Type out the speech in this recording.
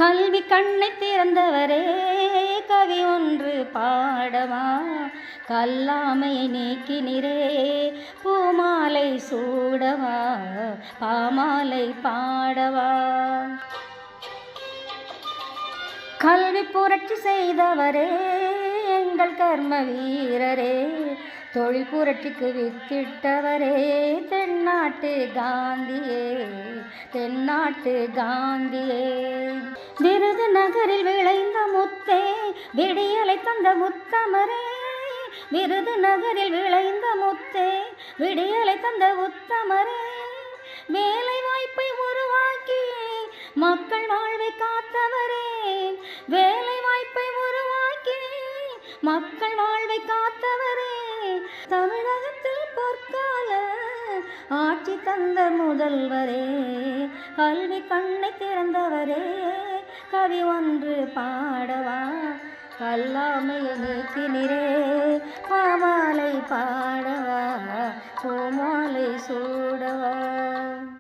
கல்வி கண்ணை திறந்தவரே கவி ஒன்று பாடவா, கல்லாமையை நீக்கினிரே பூமாலை சூடவா, பாமாலை பாடவா. கல்வி புரட்சி செய்தவரே எங்கள் கர்ம வீரரே, தொழில் புரட்சிக்கு வித்திட்டவரே தென்னாட்டு காந்தியே, தென்னாட்டு காந்தியே. விருதுநகரில் விளைந்த முத்தே விடியலை தந்த உத்தமரே, விருதுநகரில் விளைந்த முத்தே விடியலை தந்த உத்தமரே. வேலை வாய்ப்பை உருவாக்கி மக்கள் வாழ்வை காத்தவரே, வேலை வாய்ப்பை உருவாக்கி மக்கள் வாழ்வை காத்தவரே. தமிழகத்தில் பொற்கால ஆட்சி தந்த முதல்வரே, கல்வி கண்ணை திறந்தவரே கவி ஒன்று பாடவா, கல்லாமையை நீக்கினிரே பாமாலை பாடவா, பூமாலை சூடவா.